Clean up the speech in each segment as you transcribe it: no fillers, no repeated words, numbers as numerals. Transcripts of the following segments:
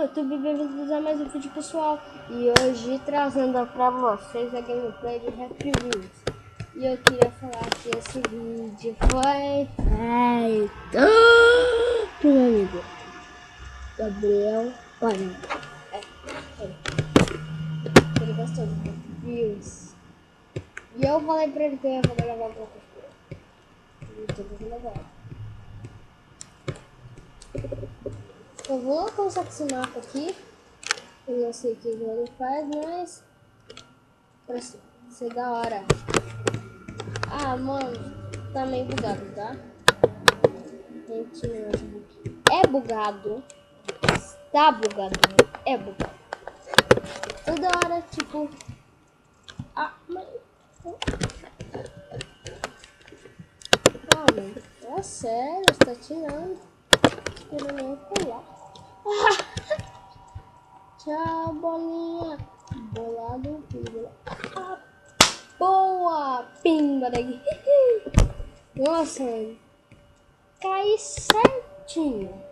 YouTube, bem-vindos a mais um vídeo, pessoal. E hoje trazendo pra vocês a gameplay de Happy Wheels. E eu queria falar que esse vídeo foi feito pro meu amigo Gabriel Panho. Ele gostou de Happy Wheels. E eu falei pra ele que eu ia gravar um pouco de YouTube legal. Eu vou começar com esse mapa aqui. Eu não sei o que ele faz, mas pra ser da hora. Ah, mano, tá meio bugado, tá? Gente, meu notebook é bugado. Está bugado, é bugado. Toda hora, tipo... Ah, mas... Ah, mano, é sério, você tá tirando. Querendo eu pular. Ah! Tchau, bolinha. Bolado, pimba. Ah, boa! Pimba daqui. Nossa, mano. Cai certinho.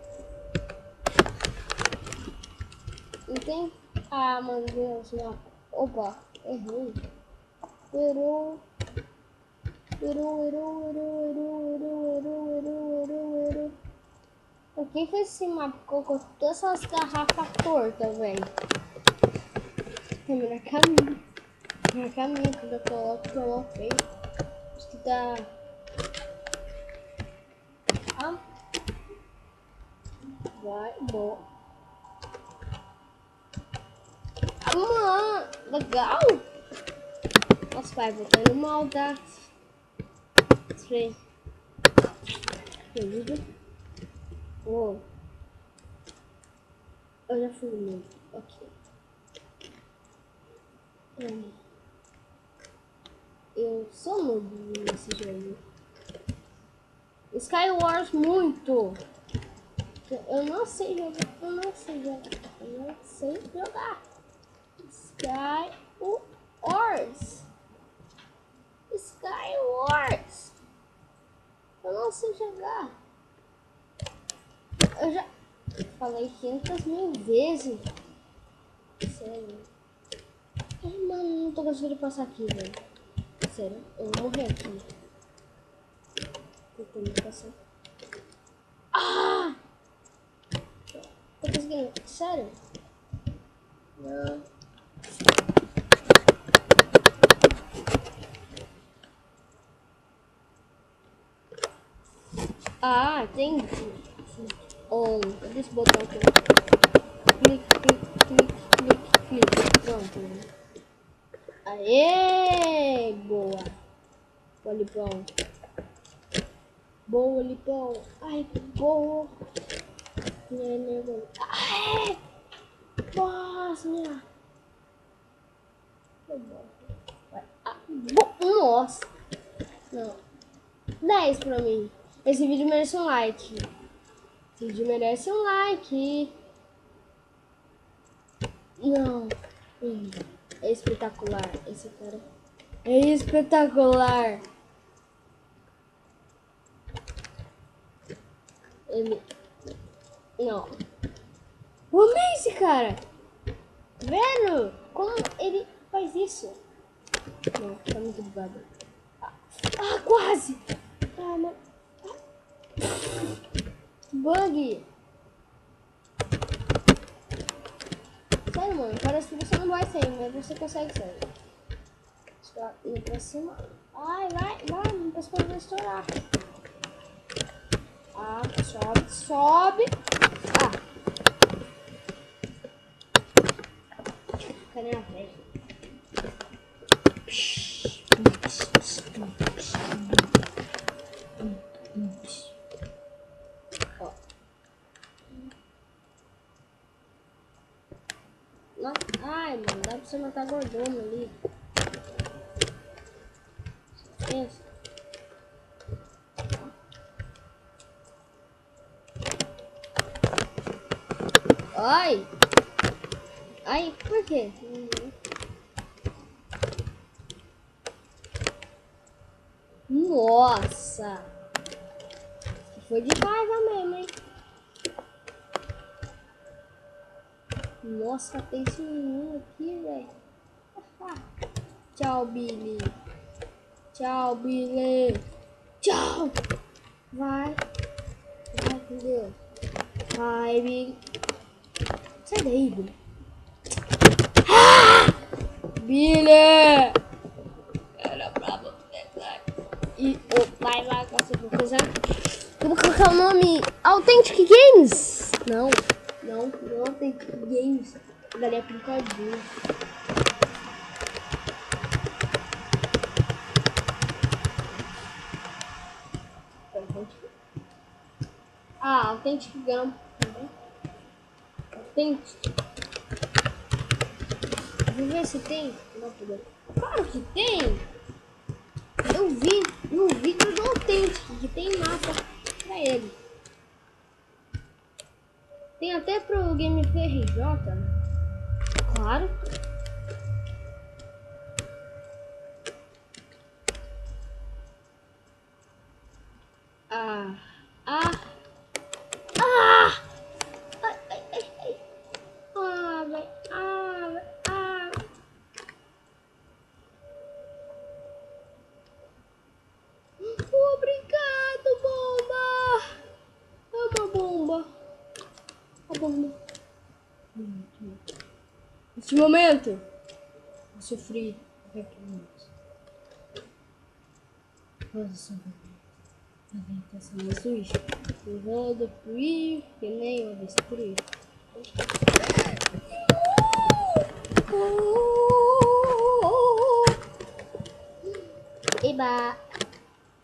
Entende? Ah, mano, Deus, não. Opa, errei. Errou. O que foi esse mapa? Colocou todas essas garrafas tortas, velho. Minha caminho, quando eu coloquei. Acho que tá... Ah. Vai, bom. Ah, mano, legal. Nossa, pai, botando mal, tá? Três. Oh. Eu já fui no... Ok. Eu sou noob nesse jogo. Skywars muito. Eu não sei jogar. Eu não sei jogar. Skywars. Skywars. Eu não sei jogar. Eu já falei 500.000 vezes. Sério. Ai, mano, não tô conseguindo passar aqui, velho. Sério, eu vou morrer aqui. Tentando passar. Ah! Tô conseguindo. Sério? Não. Ah, entendi. Oh, cadê esse botão aqui? Clique, clique, clique, clique, clique. Pronto. Aê! Boa. Boa, Lipão. Boa, Lipão. Ai, boa. Aê! Nossa, minha. Nossa. Não. 10 pra mim. Esse vídeo merece um like. Esse vídeo merece um like. Não. É espetacular. Esse cara é espetacular. Ele... Não. Amei esse cara. Vendo como ele faz isso? Não, tá muito bugado. Ah, quase. Ah, não. Bug. Sério, mano, parece que você não vai sair, mas você consegue sair. Está indo pra cima. Ai, vai, não pensa que eu vou estourar. Ah, sobe. Ah. Cadê a velha? Ó. Ai, mano, dá pra você matar gordoma ali. Pensa. Ai! Ai, por quê? Nossa! Foi de raiva mesmo, hein? Nossa, tem esse menino aqui, velho. Tchau, Billy. Tchau, Billy. Tchau. Vai. Vai, entendeu? Vai, Billy. Sai daí, Billy. Billy! Era pra você, vai. E vai lá, você vai fazer. Eu vou colocar o nome Authentic Games. Não Authentic Games. Daria picadinho. Authentic Games. Authentic. Vou ver se tem. Não, claro que tem. Eu vi no vídeo do Authentic que tem mapa pra ele. Tem até pro Game RJ, né? Claro. Obrigado, bomba. É uma bomba. A bomba. Neste momento, eu sofri arrependimentos. A tentação me destruir. Eu vou destruir que nem eu destruir. Eba!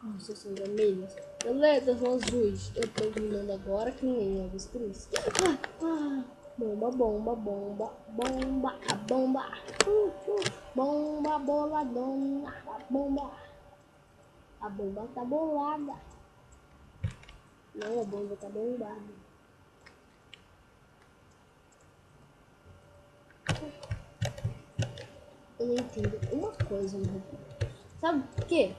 Nossa, são vermelhas. Violetas são azuis. Eu tô iluminando agora que nem eu destruir. Bomba, bomba, bomba, bomba, a bomba. Bomba, boladona, a bomba. A bomba tá bolada. Não, a bomba tá bombada. Eu não entendo uma coisa, meu. Sabe por quê?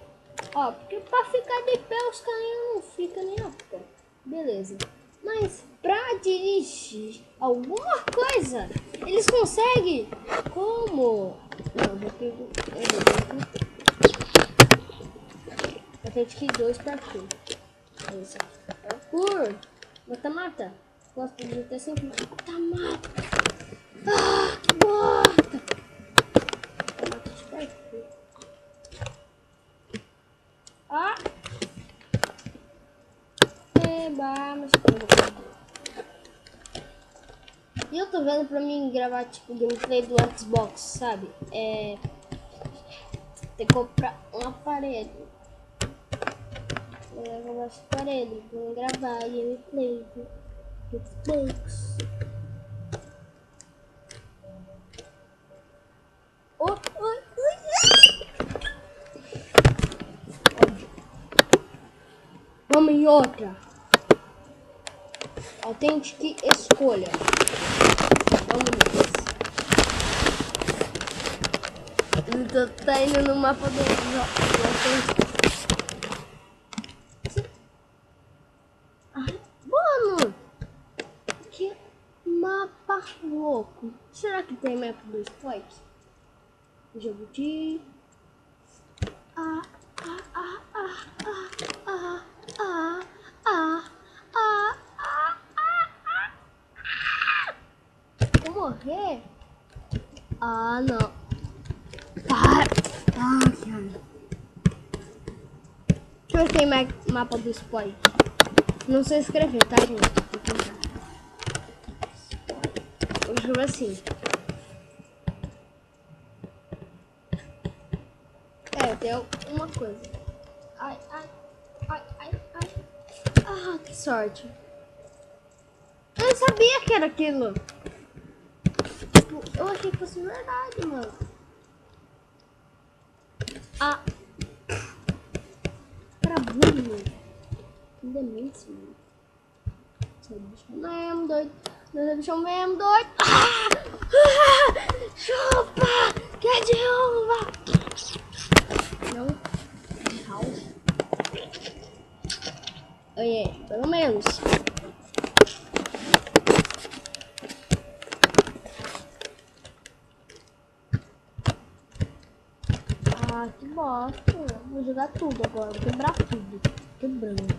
Ó, porque pra ficar de pé os caras não ficam nem a pé. Beleza. Mas pra dirigir alguma coisa, eles conseguem. Como? Não, eu pego. Eu tenho que ir 2 parkour. Esse parkour. Mata-mata. Gosto de ter sempre mata-mata. Bota. Mata de parkour. E eu tô vendo pra mim gravar tipo gameplay do Xbox, sabe? Tem que comprar um aparelho. Eu vou comprar esse aparelho pra gravar gameplay do Xbox. Vamos em outra. Authentic escolha. Vamos nessa. Ele tá indo no mapa do Authentic. Mano! Que mapa louco. Será que tem mapa do Spike? Jabuti. Vou morrer? Não. Para. Cara. Deixa eu ver se tem mapa do Spike. Não sei escrever, tá, gente? Vou tentar. Vou escrever assim. Tem alguma coisa. Ai. Que sorte. Eu não sabia que era aquilo. Tipo, eu achei que fosse verdade, mano. Era burro. Que demência, mano. Você bicho mesmo doido. Você bicho mesmo doido. Chupa! Que é de uva! Não. House. Oi, pelo menos. Ah, que bosta. Vou jogar tudo agora. Vou quebrar tudo. Quebrando.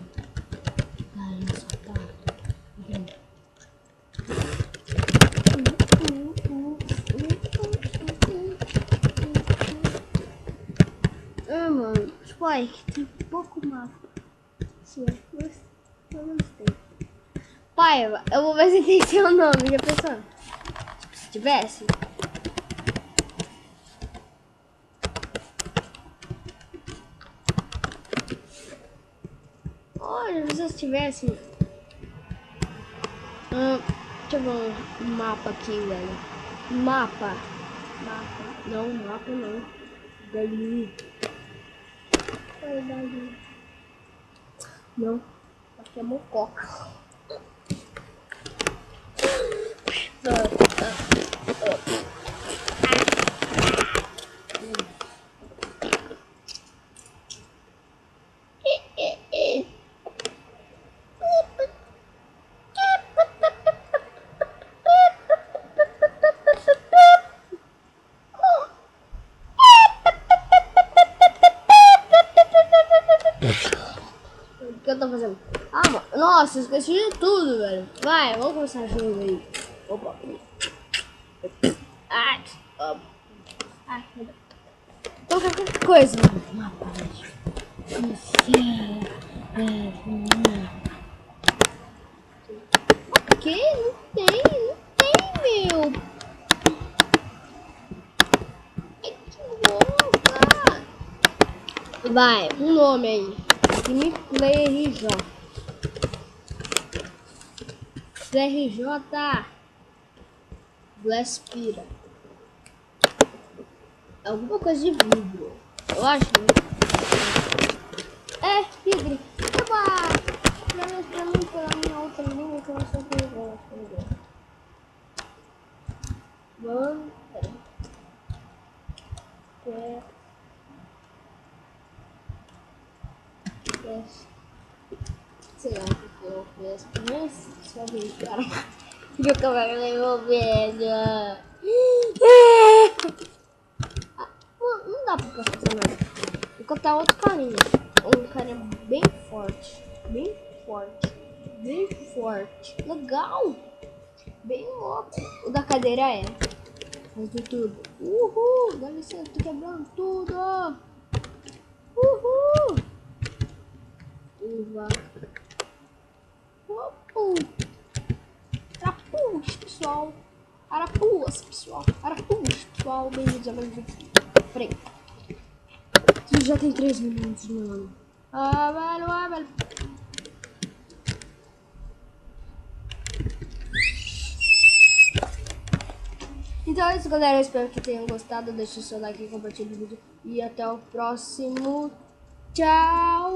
Ai, nossa, tá. Mano, Spike, tem pouco mapa. Sim, eu gostei. Pai, eu vou ver se tem seu nome, já pensou? Se tivesse. Olha, se tivesse. Deixa eu ver um mapa aqui, velho. Mapa. Não, mapa não. Dali. Oi, dali. Não. Aqui é mococa. O que eu tô fazendo? Ah, mano. Nossa, esqueci de tudo, velho. Vai, vamos começar o jogo aí. Opa. Ai, ai, então qualquer coisa, mano. Mapa, velho. Que? Não tem, meu. Ai, que louca. Vai, um nome aí. Gameplay RJ. CRJ Glaspira. Alguma coisa de vidro. Eu acho, né? É, vidro. Pra mim, pela minha outra língua, que eu não sei o que eu gosto. Vamos. Sei lá o que eu fiz. Mas só vi, cara. Meu cabelo envolvendo. Não dá pra fazer nada. Vou contar outro carinha. Um cara bem forte. Bem forte. Bem forte. Legal. Bem louco. O da cadeira é. Faz de tudo. Uhul. Dá licença, tô quebrando tudo. Uhul. Uva. Arapuas, pessoal. Arapuas, pessoal. Arapuas, pessoal. Bem-vindos a mais um vídeo. Peraí. Isso já tem 3 minutos, mano. Velho. Então é isso, galera. Eu espero que tenham gostado. Deixe o seu like, compartilhe o vídeo. E até o próximo. Tchau.